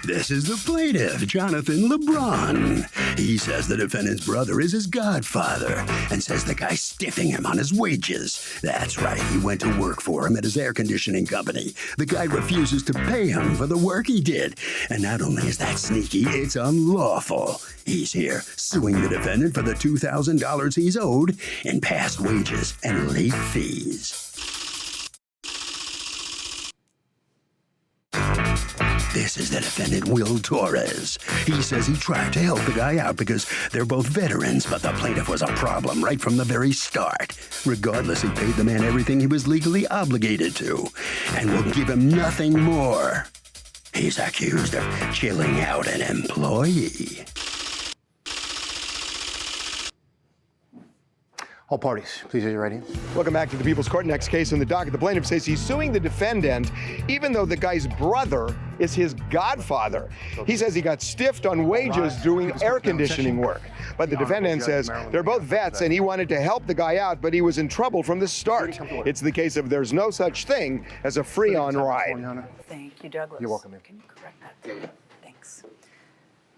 This is the plaintiff, Jonathan LeBron. He says the defendant's brother is his godfather and says the guy's stiffing him on his wages. That's right, he went to work for him at his air conditioning company. The guy refuses to pay him for the work he did. And not only is that sneaky, it's unlawful. He's here suing the defendant for the $2,000 he's owed in past wages and late fees. This is the defendant, Will Torres. He says he tried to help the guy out because they're both veterans, but the plaintiff was a problem right from the very start. Regardless, he paid the man everything he was legally obligated to and will give him nothing more. He's accused of chilling out an employee. All parties, please raise your right hand. Welcome back to the People's Court. Next case in the docket. The plaintiff says he's suing the defendant even though the guy's brother is his godfather. He says he got stiffed on wages doing air conditioning work. But the defendant says they're both vets and he wanted to help the guy out, but he was in trouble from the start. It's the case of there's no such thing as a free-on ride. Thank you, Douglas. You're welcome, ma'am. Can you correct that? Thanks.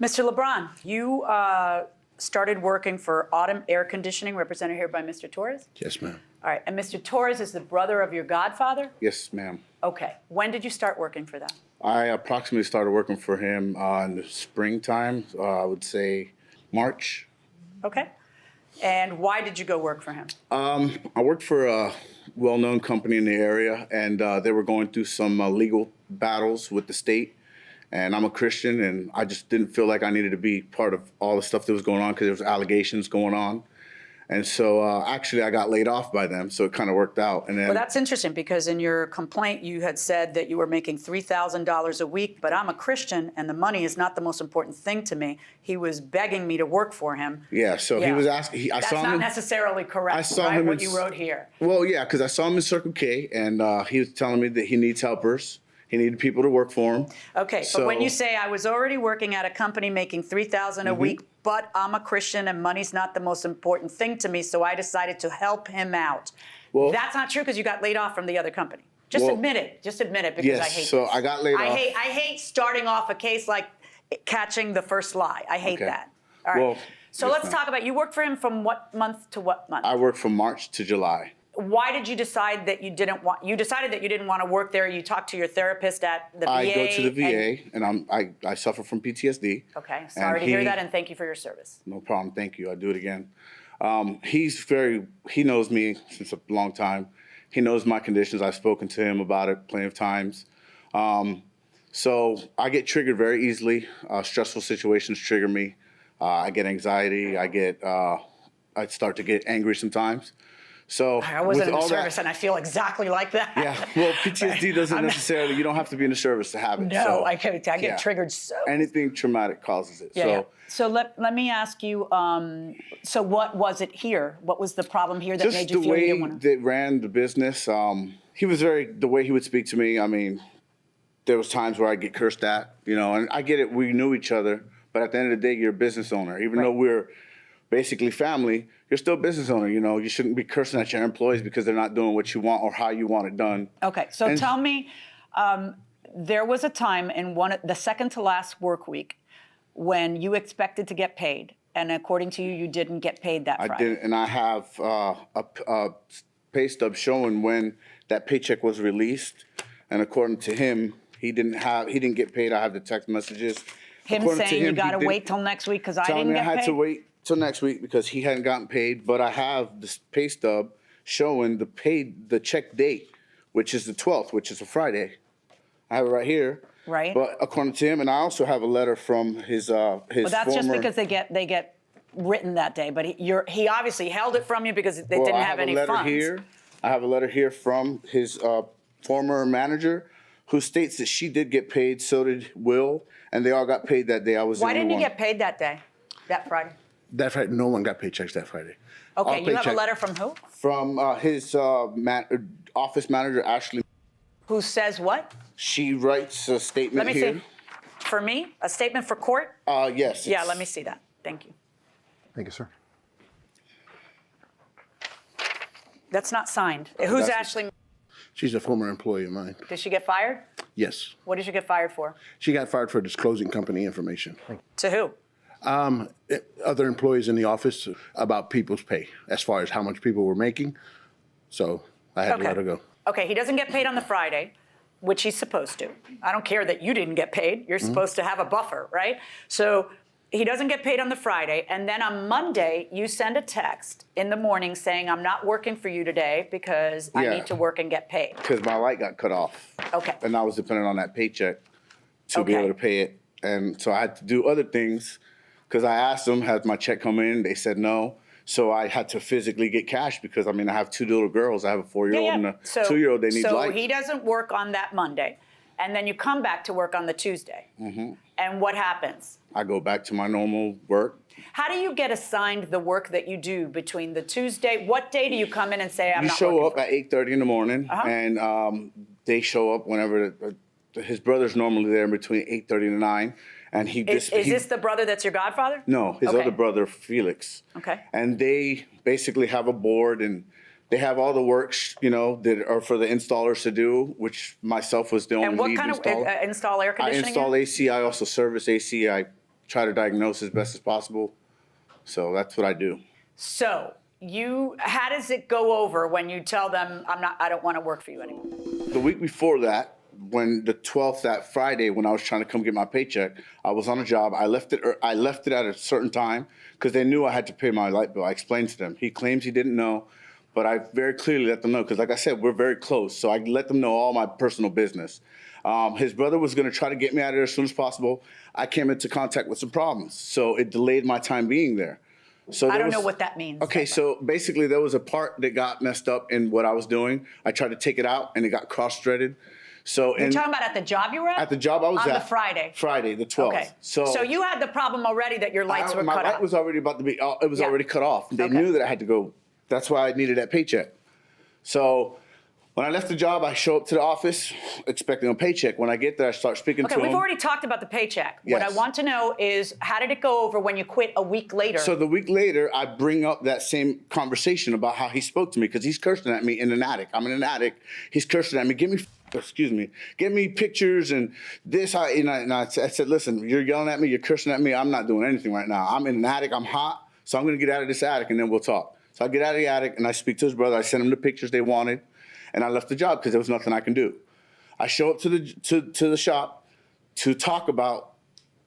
Mr. LeBron, you started working for Autumn Air Conditioning, represented here by Mr. Torres? Yes, ma'am. All right, and Mr. Torres is the brother of your godfather? Yes, ma'am. Okay, when did you start working for them? I approximately started working for him in the springtime, I would say March. Okay, and why did you go work for him? I worked for a well-known company in the area, and they were going through some legal battles with the state. And I'm a Christian, and I just didn't feel like I needed to be part of all the stuff that was going on because there was allegations going on. And so actually I got laid off by them, so it kind of worked out. And then, Well, that's interesting because in your complaint you had said that you were making $3,000 a week, but I'm a Christian and the money is not the most important thing to me. He was begging me to work for him. yeah, so he was asking. That's not necessarily correct, I saw right, him what in, you wrote here. Well, yeah, because I saw him in Circle K, and he was telling me that he needs helpers. He needed people to work for him. Okay, so, but when you say I was already working at a company making $3,000 a week, but I'm a Christian and money's not the most important thing to me, so I decided to help him out. Well, that's not true because you got laid off from the other company. Just admit it. Just admit it because I hate so this. I got laid off. I hate starting off a case like catching the first lie. I hate that. All right. Well, so let's talk about, you worked for him from what month to what month? I worked from March to July. Why did you decide that you didn't want? You decided that you didn't want to work there. You talked to your therapist at the VA. I go to the VA, and I suffer from PTSD. Okay, sorry to hear that, and thank you for your service. No problem. Thank you. I'll do it again. He knows me since a long time. He knows my conditions. I've spoken to him about it plenty of times. So I get triggered very easily. Stressful situations trigger me. I get anxiety. I start to get angry sometimes. So I wasn't in the all service, and I feel exactly like that. Yeah, well, PTSD doesn't necessarily, you don't have to be in the service to have it. No, so, I get triggered so. Anything traumatic causes it. Yeah. So let me ask you, so what was it here? What was the problem here that made you feel you didn't want to? Just the way they ran the business, he was the way he would speak to me, I mean, there was times where I'd get cursed at, and I get it, we knew each other, but at the end of the day, you're a business owner. Even though we're basically family, you're still a business owner. You shouldn't be cursing at your employees because they're not doing what you want or how you want it done. Okay, so tell me, there was a time in the second to last work week when you expected to get paid, and according to you, you didn't get paid that Friday. I didn't, and I have a pay stub showing when that paycheck was released, and according to him, he didn't get paid. I have the text messages. Him saying you got to wait till next week because I didn't get paid? I had to wait till next week because he hadn't gotten paid, but I have this pay stub showing the check date, which is the 12th, which is a Friday. I have it right here. Right. But according to him, and I also have a letter from his Well, that's just because they get written that day, but he obviously held it from you because they didn't have any funds. I have a letter here from his former manager who states that she did get paid, so did Will, and they all got paid that day. Why didn't you get paid that day, that Friday? That Friday, no one got paychecks that Friday. Okay, you have a letter from who? From his office manager, Ashley. Who says what? She writes a statement here. Let me see. For me? A statement for court? Yes. Yeah, let me see that. Thank you. Thank you, sir. That's not signed. Who's Ashley? She's a former employee of mine. Did she get fired? Yes. What did she get fired for? She got fired for disclosing company information. To who? Other employees in the office about people's pay, as far as how much people were making. So I had to let her go. Okay, he doesn't get paid on the Friday, which he's supposed to. I don't care that you didn't get paid. You're supposed to have a buffer, right? So he doesn't get paid on the Friday, and then on Monday, you send a text in the morning saying, I'm not working for you today because I need to work and get paid. Because my light got cut off. Okay. And I was dependent on that paycheck to be able to pay it. And so I had to do other things because I asked them, had my check come in? They said no. So I had to physically get cash because, I mean, I have two little girls. I have a 4-year-old and a 2-year-old. They need light. So he doesn't work on that Monday, and then you come back to work on the Tuesday. And what happens? I go back to my normal work. How do you get assigned the work that you do between the Tuesday? What day do you come in and say, I'm You not show working up at 8:30 in the morning, and they show up whenever his brother's normally there between 8:30 and 9. And Is this the brother that's your godfather? No, his other brother, Felix. Okay. And they basically have a board, and they have all the works, you know, that are for the installers to do, which myself was the only And what lead kind of installer. install air I conditioning? install AC. I also service AC. I try to diagnose as best as possible. So that's what I do. So how does it go over when you tell them I don't want to work for you anymore? The week before that, when the 12th, that Friday, when I was trying to come get my paycheck, I was on a job. I left it at a certain time because they knew I had to pay my light bill. I explained to them. He claims he didn't know, but I very clearly let them know because, like I said, we're very close. So I let them know all my personal business. His brother was going to try to get me out of there as soon as possible. I came into contact with some problems, so it delayed my time being there. So I don't know what that means. Okay, so basically there was a part that got messed up in what I was doing. I tried to take it out, and it got cross-threaded. So You're talking about at the job you were at? At the job I was on at. On the Friday? Friday, the 12th. Okay. So you had the problem already that your lights were cut off. My light was already about to be, it was already cut off. They knew that I had to go. That's why I needed that paycheck. So when I left the job, I show up to the office expecting a paycheck. When I get there, I start speaking to him. Okay, we've already talked about the paycheck. Yes. What I want to know is, how did it go over when you quit a week later? So the week later, I bring up that same conversation about how he spoke to me because he's cursing at me in an attic. I'm in an attic. He's cursing at me. Give me pictures and this. I said, listen, you're yelling at me. You're cursing at me. I'm not doing anything right now. I'm in an attic. I'm hot. So I'm going to get out of this attic and then we'll talk. So I get out of the attic and I speak to his brother. I send him the pictures they wanted. And I left the job because there was nothing I can do. I show up to the shop to talk about,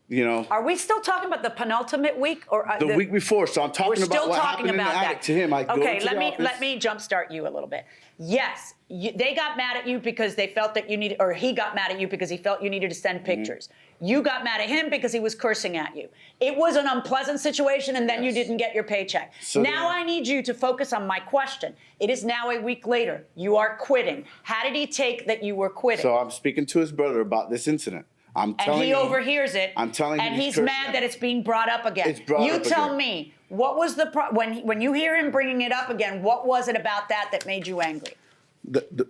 you know. Are we still talking about the penultimate week or the week before? So I'm talking about what happened in the attic to him. Okay, let me jumpstart you a little bit. Yes, they got mad at you because they felt that you needed, or he got mad at you because he felt you needed to send pictures. You got mad at him because he was cursing at you. It was an unpleasant situation, and then you didn't get your paycheck. So now I need you to focus on my question. It is now a week later. You are quitting. How did he take that you were quitting? So I'm speaking to his brother about this incident. And he overhears it. I'm telling him. And he's mad that it's being brought up again. It's brought up again. You tell me, what was the when you hear him bringing it up again? What was it about that made you angry?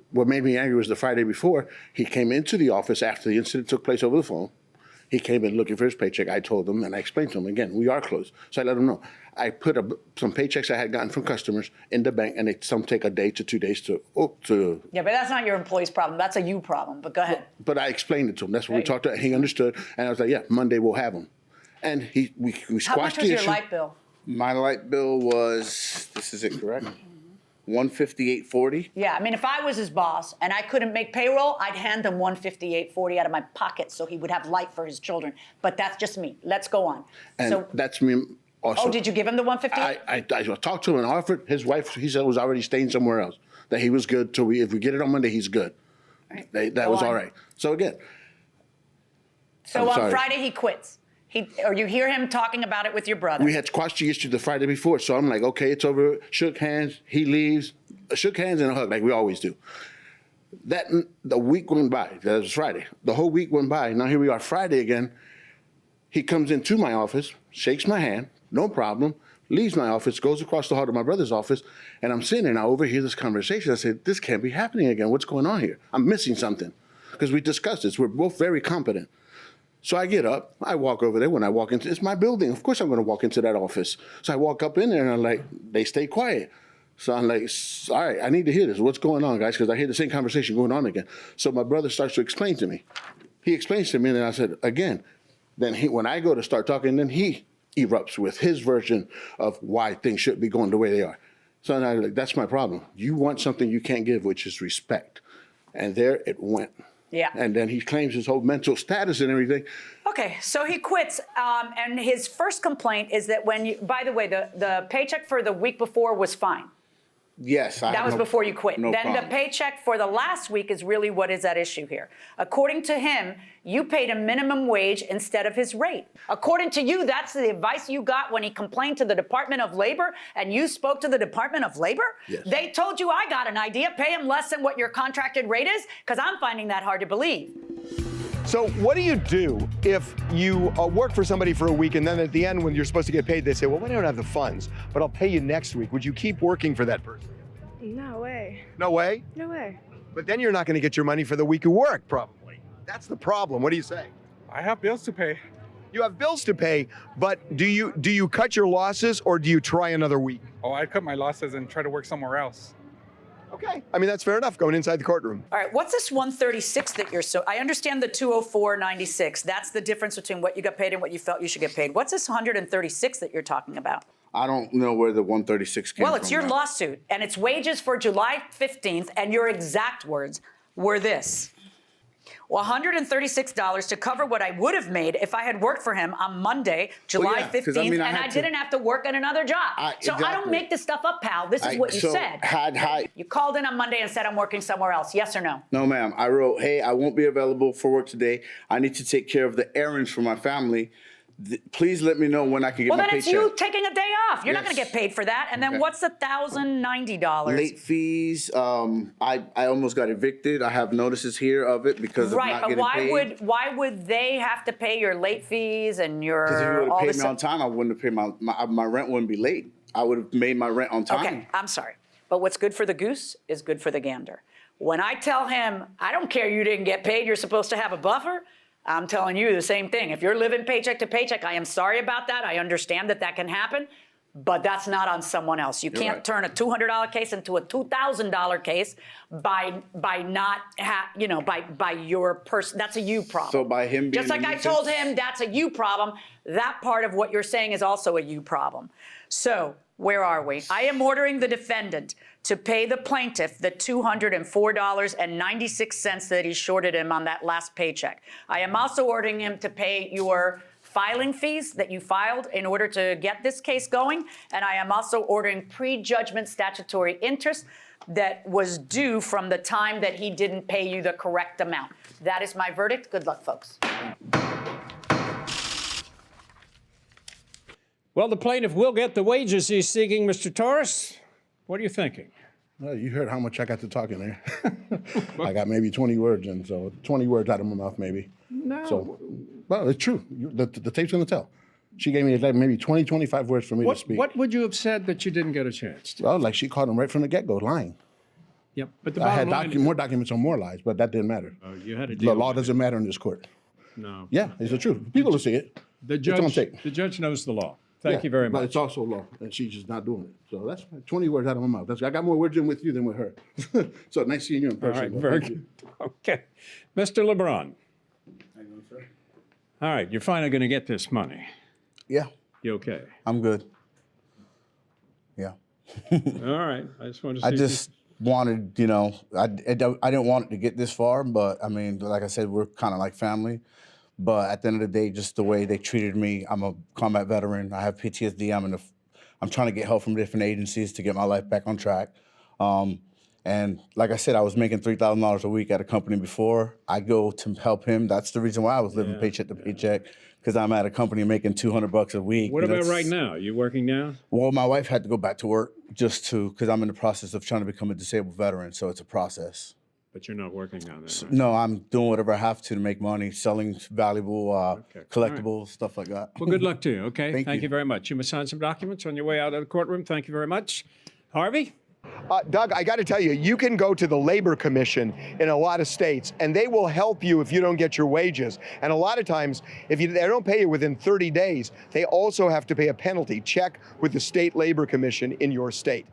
What made me angry was the Friday before. He came into the office after the incident took place over the phone. He came in looking for his paycheck. I told him, and I explained to him, again, we are closed. So I let him know. I put some paychecks I had gotten from customers in the bank, and some take a day to 2 days to. Yeah, but that's not your employee's problem. That's a you problem. But go ahead. But I explained it to him. That's what we talked about. He understood, and I was like, yeah, Monday we'll have them. And we squashed the issue. How much was your light bill? My light bill was, this is it, correct? $158.40. Yeah, I mean, if I was his boss and I couldn't make payroll, I'd hand him $158.40 out of my pocket so he would have light for his children. But that's just me. Let's go on. And that's me also. Oh, did you give him the $158? I talked to him and offered. His wife, he said, was already staying somewhere else. That he was good till if we get it on Monday, he's good. Right. That was all right. So again. So on Friday he quits. Or you hear him talking about it with your brother. We had squashed the issue the Friday before, so I'm like, okay, it's over. Shook hands. He leaves. Shook hands and a hug like we always do. The week went by. That was Friday. The whole week went by. Now here we are Friday again. He comes into my office, shakes my hand, no problem, leaves my office, goes across the hall to my brother's office, and I'm sitting there and I overhear this conversation. I said, this can't be happening again. What's going on here? I'm missing something. Because we discussed this. We're both very competent. So I get up, I walk over there. When I walk into, it's my building. Of course I'm going to walk into that office. So I walk up in there and I'm like, they stay quiet. So I'm like, all right, I need to hear this. What's going on, guys? Because I hear the same conversation going on again. So my brother starts to explain to me. He explains to me, and then I said, again. Then when I go to start talking, then he erupts with his version of why things should be going the way they are. So I'm like, that's my problem. You want something you can't give, which is respect. And there it went. Yeah. And then he claims his whole mental status and everything. Okay, so he quits, and his first complaint is that when you, by the way, the paycheck for the week before was fine. Yes. That was before you quit. No Then problem. the paycheck for the last week is really what is at issue here. According to him, you paid a minimum wage instead of his rate. According to you, that's the advice you got when he complained to the Department of Labor and you spoke to the Department of Labor? Yes. They told you, I got an idea, pay him less than what your contracted rate is? Because I'm finding that hard to believe. So what do you do if you work for somebody for a week and then at the end when you're supposed to get paid, they say, well, we don't have the funds, but I'll pay you next week. Would you keep working for that person? No way. No way? No way. But then you're not going to get your money for the week you work, probably. That's the problem. What do you say? I have bills to pay. You have bills to pay, but do you cut your losses or do you try another week? Oh, I'd cut my losses and try to work somewhere else. Okay. I mean, that's fair enough going inside the courtroom. All right, what's this 136 that you're so, I understand the 204.96. That's the difference between what you got paid and what you felt you should get paid. What's this 136 that you're talking about? I don't know where the 136 came from. Well, it's your now. lawsuit, and it's wages for July 15th, and your exact words were this. Well, $136 to cover what I would have made if I had worked for him on Monday, July yeah, 'cause 15th, I mean, I and had I to- didn't have to work at another job. So I don't Exactly. make this stuff up, pal. This is what you so said. had You called in on Monday and said I'm working somewhere else. Yes or no? No, ma'am. I wrote, hey, I won't be available for work today. I need to take care of the errands for my family. Please let me know when I can get Well, my then paycheck. it's you taking a day off. You're not going to Yes. get paid for that. And then Okay. what's the $1,090? Late fees. I almost got evicted. I have notices here of it because Right, of not but getting paid. why would they have to pay your late fees and your Because if you would all have paid this? me on time, I wouldn't have paid my rent wouldn't be late. I would have made my rent on time. Okay, I'm sorry. But what's good for the goose is good for the gander. When I tell him, I don't care you didn't get paid, you're supposed to have a buffer, I'm telling you the same thing. If you're living paycheck to paycheck, I am sorry about that. I understand that that can happen, but that's not on someone else. You can't right. turn a $200 case into a $2,000 case by not by your person. That's a you problem. So by him being just like a I nuisance- told him, that's a you problem. That part of what you're saying is also a you problem. So where are we? I am ordering the defendant to pay the plaintiff the $204.96 that he shorted him on that last paycheck. I am also ordering him to pay your filing fees that you filed in order to get this case going. And I am also ordering prejudgment statutory interest that was due from the time that he didn't pay you the correct amount. That is my verdict. Good luck, folks. Well, the plaintiff will get the wages he's seeking, Mr. Torres. What are you thinking? Well, you heard how much I got to talk in there. I got maybe 20 words in, so 20 words out of my mouth maybe. No. So, well, it's true. The tape's going to tell. She game me like maybe 20, 25 words for me to speak. What would you have said that you didn't get a chance to? Well, like she called him right from the get-go, lying. Yep. But the I had bottom line more documents on more lies, but that didn't matter. you had to The deal law with it. doesn't matter in this court. No. Yeah, it's the truth. People will see it. The It's on judge, tape. the judge knows the law. Thank Yeah, you very But much. it's also law, and she's just not doing it. So that's 20 words out of my mouth. I got more words in with you than with her. So nice seeing you in All person. right, though. very Thank good. you. Okay. Mr. LeBron. How you doing, sir? All right, you're finally going to get this money. Yeah, You okay? I'm good. Yeah. All right. I just wanted to see. I if just wanted, I didn't want it to get this far, but I mean, like I said, we're kind of like family. But at the end of the day, just the way they treated me, I'm a combat veteran. I have PTSD. I'm trying to get help from different agencies to get my life back on track. And like I said, I was making $3,000 a week at a company before. I go to help him. That's the reason why I was living paycheck to paycheck, because I'm at a company making $200 a week. What and about that's- right now? You working now? Well, my wife had to go back to work because I'm in the process of trying to become a disabled veteran. So it's a process. But you're not working on that. Right? No, I'm doing whatever I have to make money, selling valuable collectibles, stuff like that. Well, good luck to you, okay? Thank you. very much. You must sign some documents on your way out of the courtroom. Thank you very much. Harvey? Doug, I got to tell you, you can go to the Labor Commission in a lot of states, and they will help you if you don't get your wages. And a lot of times, if they don't pay you within 30 days, they also have to pay a penalty. Check with the State Labor Commission in your state.